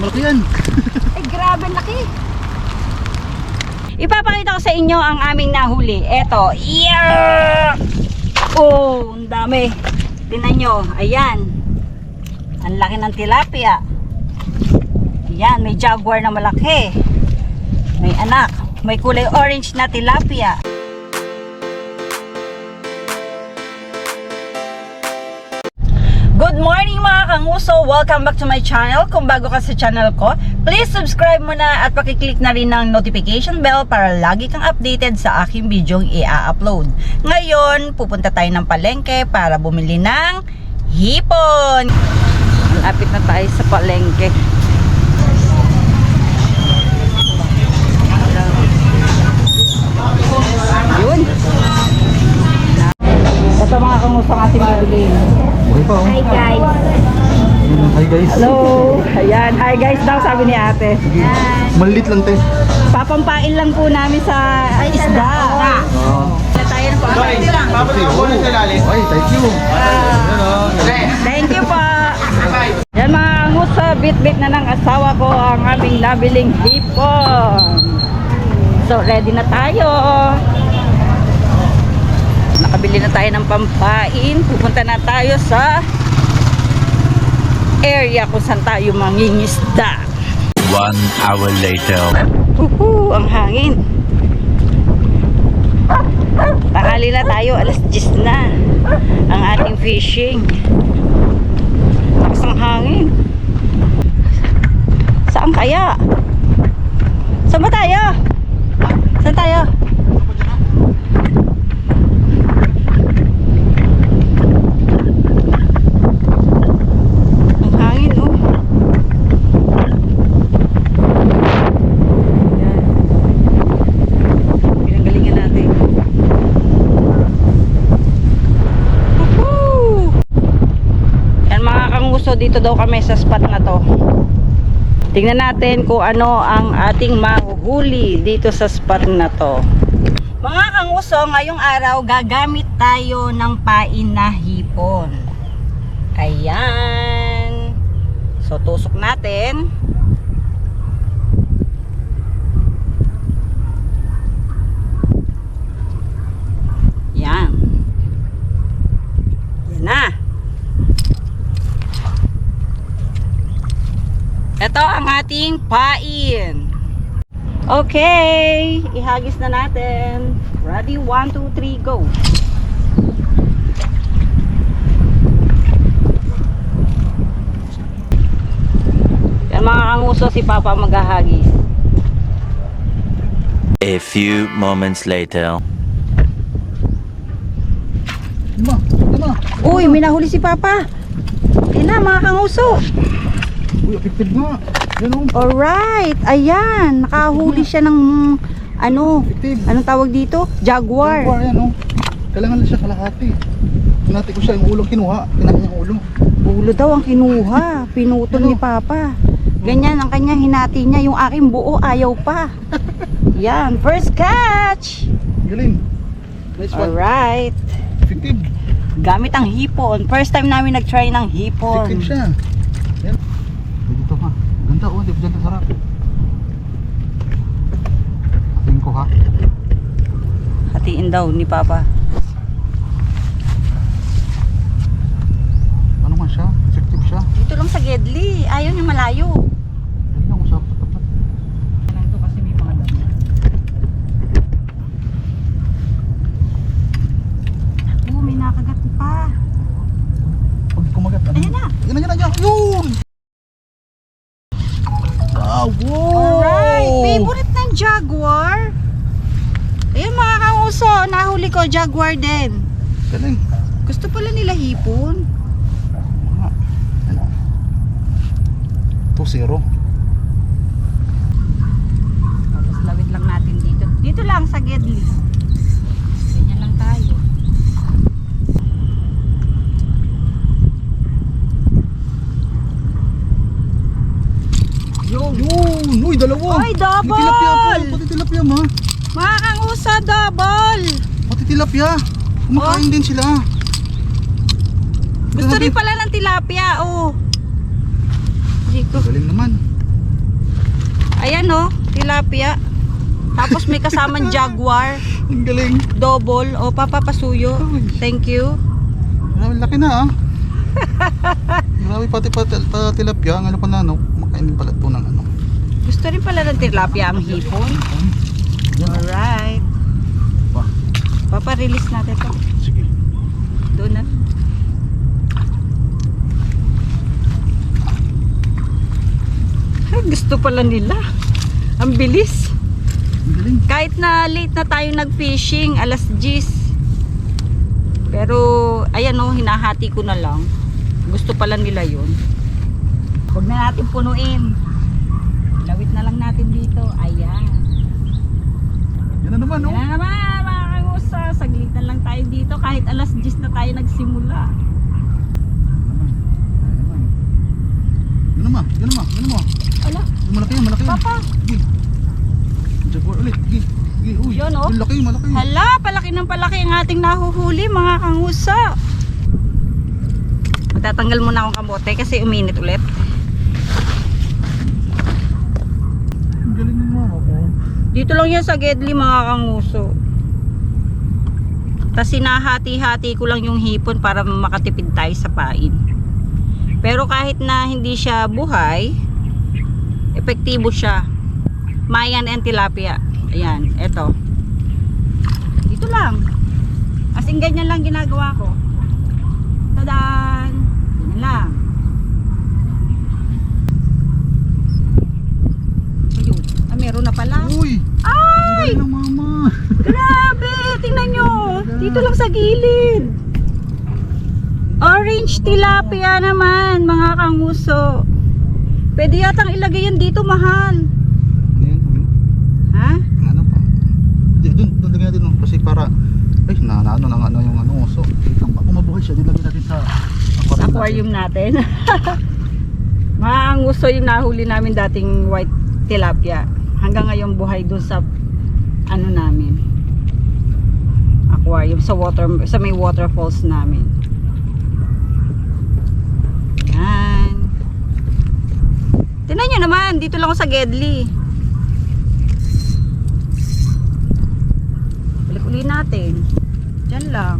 malaki yan. Ay, grabe laki. Ipapakita ko sa inyo ang aming nahuli. Eto. Yeah! Oh, ang dami. Tingnan nyo. Ayan. Ang laki ng tilapia. Ayan, may jaguar na malaki. May anak. May kulay orange na tilapia. Good morning mga kanguso! Welcome back to my channel. Kung bago ka sa channel ko, please subscribe mo na at pakiclick na rin ng notification bell para lagi kang updated sa aking video i-upload. Ngayon, pupunta tayo ng palengke para bumili ng hipon. Malapit na tayo sa palengke. Yun. Ito mga kanguso ang ating bibili. Hi guys. Hi guys. Hello. Ayan. Hi guys daw sabi ni ate. Maliit lang te. Papampain lang po namin sa isda. Tayo na po. Ay, thank you. Thank you po. Yan mga ngusa, bit-bit na ng asawa ko ang aming nabiling hipon. So ready na tayo. Nakabili na tayo ng pampain. Pupunta na tayo sa area kung saan tayo mangingisda. 1 hour later. Ang hangin. Tanghali na tayo, alas 10 na ang ating fishing. Lakas ang hangin. Saan kaya? Saan ba tayo? Saan tayo? Ang hangin, oh. Yan. Pinanggalingan natin. Woohoo! Yan mga kanguso, dito daw kami sa spot na to. Tingnan natin kung ano ang ating mahuhuli dito sa spot na to. Mga kanguso, ngayong araw gagamit tayo ng pain na hipon. Ayan. So tusok natin. Yan. Yan na. Ito ang ating pain. Okay, ihagis na natin. Ready? 1, 2, 3, go. Yan mga kanguso, si Papa maghahagis. A few moments later. Lima. Uy, may nahuli si Papa. Yan na mga kanguso. Uy, effective nga. Yan o. Alright, ayan. Nakahuli siya ng Effective. anong tawag dito? Jaguar. Jaguar yan o. Kailangan lang siya kalahati. Hinati ko siya yung ulong kinuha. Kinain niya yung ulo. Ulo daw ang kinuha. Pinutol ni Papa. Ganyan ang kanya hinati niya. Yung aking buo ayaw pa. Yan, first catch. Galing. Nice one. Alright. Effective. Gamit ang hipon. First time namin nag-try ng hipon. Effective siya. Yan. Dito ha. Ganda o. Di ba dyan sarap? Hatiin ko ha. Hatiin daw ni Papa. Ano nga siya? Effective siya. Dito lang sa Gedli. Ayaw niya malayo. Yan lang. Usap tapat. Ito kasi may mga dami. May nakagat pa. Pag kumagat. Ano? Ayan na. Yan. Yun! Wow! Alright, favorite ng jaguar. Ayun mga kanguso, nahuli ko jaguar din. Galing. Gusto pala nila hipon. 2-0. Tapos lawit lang natin dito. Dito lang sa Gedli. Ganyan lang tayo. Yun! Uy, dalawa! Ay, double! May tilapia po! Pati tilapia ma! Mga kanguso, double! Pati tilapia! Kumakain din sila! Gusto rin pala ng tilapia, oh. Dito. Galing naman! Ayan oh, tilapia. Tapos may kasamang jaguar. Ang galing. Double. O, papapasuyo. Thank you. Grabe, laki na ah. Grabe, pati tilapia. Ang ano pa na, no? Makainin pala ito ng ano. Gusto rin pala ng tilapia ang hipon. Alright. Pa. Papa-release natin to. Sige. Doon na. Ay, gusto pala nila. Ang bilis. Ang galing. Kahit na late na tayo nag-fishing, alas 10. Pero, ayan o, hinahati ko na lang. Gusto pala nila yun. Huwag na natin punuin. Lawit na lang natin dito. Ayan. Yan na naman, no? Yan na naman, mga kangusa. Saglitan lang tayo dito. Kahit alas 10 na tayo nagsimula. Yan naman. Yan naman. Yan naman. Ala, Yung malaki yan, malaki yan. Papa. Sige. Jaguar ulit. Sige. Sige. Uy. Yun, oh. Yung laki, malaki. Hala, palaki ng palaki ang ating nahuhuli, mga kangusa. Magtatanggal muna akong kamote kasi uminit ulit. Ang galing ng mama ko. Dito lang yan sa Gedli, mga kanguso. Tapos sinahati-hati ko lang yung hipon para makatipid tayo sa pain. Pero kahit na hindi siya buhay, epektibo siya. Mayan and tilapia. Ayan, eto. Dito lang. As in ganyan lang ginagawa ko. Tadaan! Ganyan lang. Ayun. Ah, meron na pala. Uy! Ang Ay! galing ng mama. Grabe! Tingnan nyo! Dito lang sa gilid. Orange tilapia naman, mga kanguso. Pwede yatang ilagay yan dito, mahal. Ayan. Ha? Ano pa? Doon lagyan natin, no? Kasi para ay ano yung ano uso. Kung mabuhay siya, dilagyan natin sa Sa aquarium natin. Mga kanguso yung nahuli namin dating white tilapia. Hanggang ngayon buhay dun sa ano namin. Aquarium sa may waterfalls namin. Yan. Tingnan nyo naman, dito lang ako sa Gedli. Balik uli natin. Diyan lang.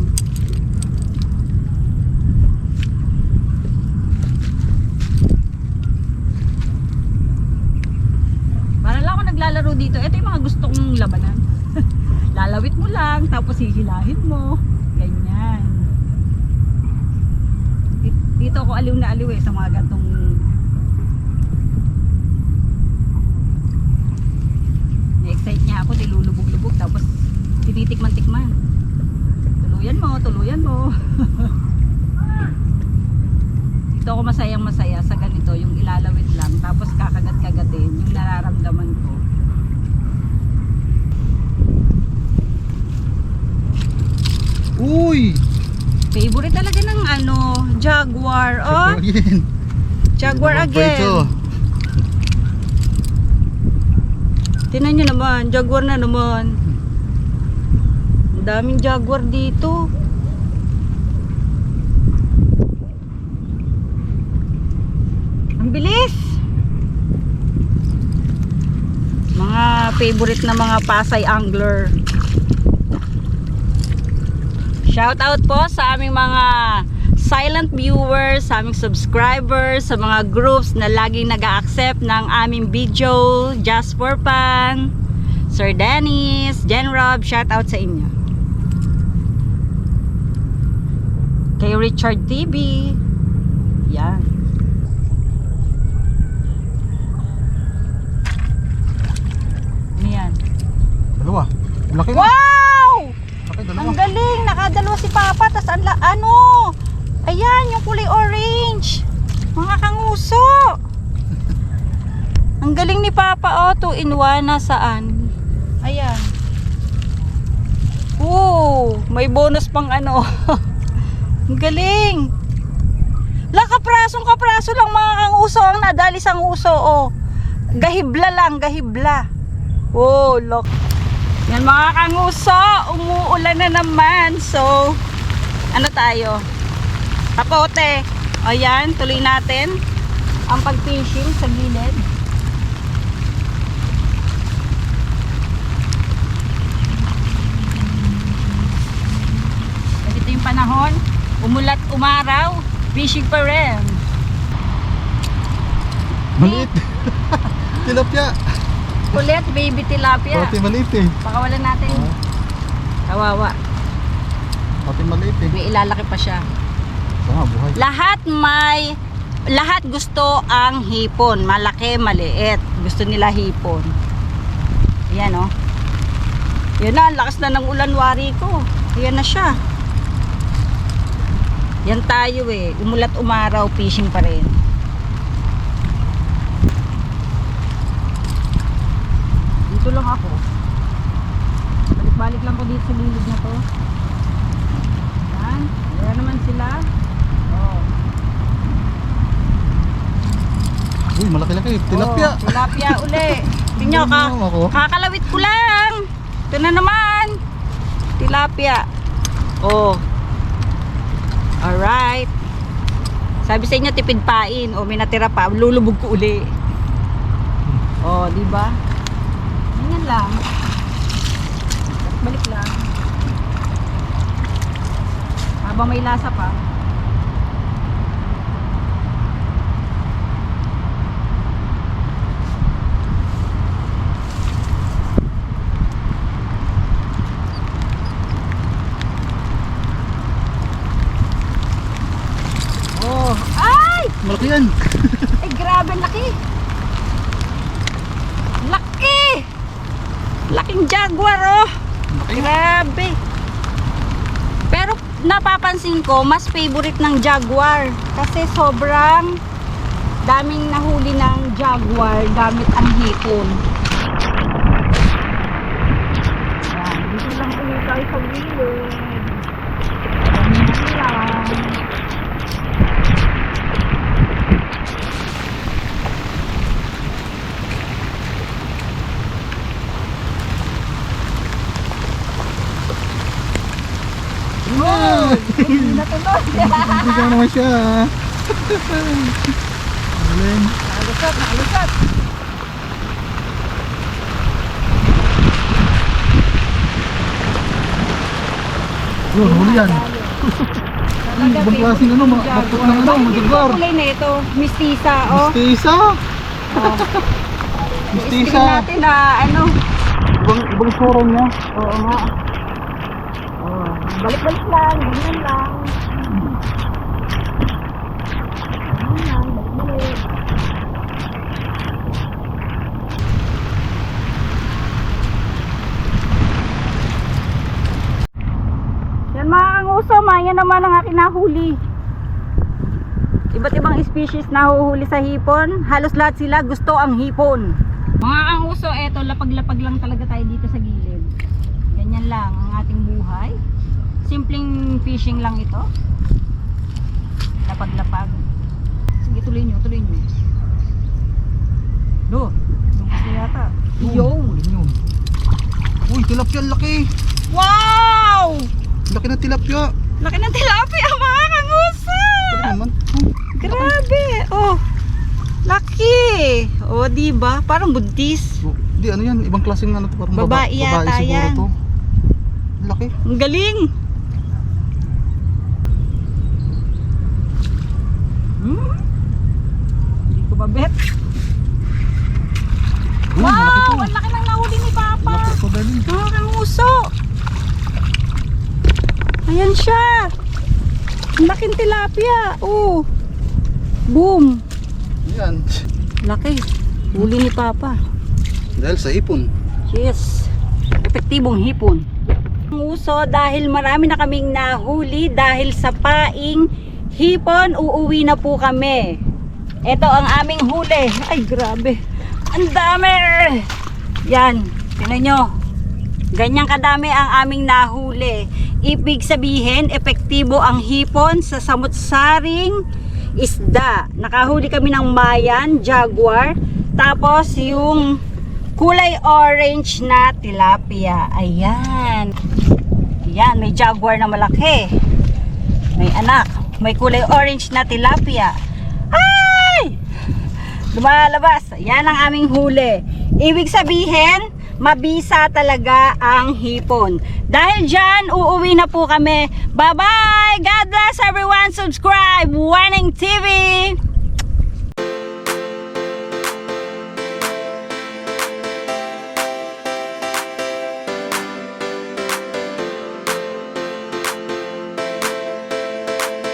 Para lang ako naglalaro dito. Ito yung mga gusto kong labanan. Lalawit mo lang, tapos hihilahin mo. Ganyan. Dito ako aliw na aliw sa mga gantong na-excite niya ako, nilulubog-lubog tapos tinitikman-tikman. Tuluyan mo. Dito ako masayang-masaya sa ganito, yung ilalawit lang tapos kakagat-kagatin, yung nararamdaman ko. Uy! Favorite talaga ng jaguar. Oh, Again. jaguar again. Tingnan nyo naman, jaguar na naman. Ang daming jaguar dito. Ang bilis. Mga favorite na mga Pasay angler. Shout out po sa aming mga silent viewers, sa aming subscribers, sa mga groups na laging nag-a-accept ng aming video, Just for Fun, Sir Dennis, Jen Rob, shout out sa inyo. Kay Richard TV. Yan. Ano yan? Dalawa. Ang laki nga. Wow! Laki, dalawa. Ang galing, nakadalawa si Papa. Tas ayan, yung kulay orange. Mga kanguso. Ang galing ni Papa. Oh, 2 in 1. Nasaan? Ayan. May bonus pang ano. Ang galing. Kapraso lang mga kanguso ang nadali sa nguso. Oh. Gahibla lang, gahibla. Oh, look. Yan mga kanguso, umuulan na naman. So, ano tayo? Kapote. O yan, tuloy natin ang pag-fishing sa gilid. panahon, umulat umaraw, fishing pa rin. Maliit. Tilapia. Ulit, baby tilapia. Pati maliit eh. Pakawalan natin. Kawawa. Pati maliit eh. May ilalaki pa siya. Tama, buhay. Lahat gusto ang hipon. Malaki, maliit. Gusto nila hipon. Ayan oh. Yan na, ang lakas na ng ulan, wari ko. Ayan na siya. Yan tayo eh. Umulat umaraw, fishing pa rin. Dito lang ako. Balik-balik lang ko dito sa gilid na to. Yan. Ayan naman sila. Oh. Uy, malaki-laki. Tilapia. Oh, tilapia uli. Tingnan nyo, kakalawit ko lang. Ito na naman. Tilapia. Oh. Alright. Sabi sa inyo, tipid pain. O, may natira pa. Lulubog ko uli. Oh, di ba? Ganyan lang. Balik lang. Habang may lasa pa. Oh, ay! Malaki yan. Ay, grabe, laki. Laki! Laking jaguar, oh. Grabe. Pero napapansin ko, mas favorite ng jaguar. Kasi sobrang daming nahuli ng jaguar gamit ang hipon. Yan, dito lang ulit tayo sa gilid. Ganyan lang. Oh, natulog. Hindi ka naman siya. Galing. Nakalusot. Yun, huli yan. Ibang klaseng ano, bakit ng ano, jaguar. Kulay na ito, mistisa, oh. Mistisa. Oh. Mistisa. I-screen natin na ano. Ibang sura niya. Oo nga. Oh, balik-balik lang, ganyan lang. Ganyan lang, balik-balik. Yan mga kanguso, yan naman ang aking nahuli. Iba't ibang species nahuhuli sa hipon. Halos lahat sila gusto ang hipon. Mga kanguso, eto, lapag-lapag lang talaga tayo dito sa gilid. Ganyan lang ang ating buhay. Simpleng fishing lang ito. Lapag-lapag. Sige, tuloy nyo. Do, gusto yata. Yo! Uy, tilapia, laki. Wow! Laki na tilapia. Laki ng tilapia, mga kanguso! Laki naman. Grabe! Oh! Laki! Oh, diba? Parang buntis. Di, ano yan? Ibang klaseng ano to. Parang Babae yata siguro yan. to. Laki. Ang galing! Hindi ko mabet. Uy, malaki Wow! to. Ang laki ng nahuli ni Papa! Laki to, dali. Mga kanguso! Ayan siya! Ang laking tilapia! Oh! Boom! Yan. Laki! Huli ni Papa. Dahil sa hipon. Yes! Epektibong hipon. Ang uso dahil marami na kaming nahuli dahil sa paing hipon, uuwi na po kami. Ito ang aming huli. Ay, grabe. Ang dami! Yan. Tingnan nyo. Ganyang kadami ang aming nahuli. Ibig sabihin, epektibo ang hipon sa samut-saring isda. Nakahuli kami ng mayan, jaguar, tapos yung kulay orange na tilapia. Ayan. Ayan, may jaguar na malaki. May anak. May kulay orange na tilapia. Ay! Lumalabas. Yan ang aming huli. Ibig sabihin, mabisa talaga ang hipon. Dahil dyan, uuwi na po kami. Bye-bye! God bless everyone! Subscribe! Winning TV!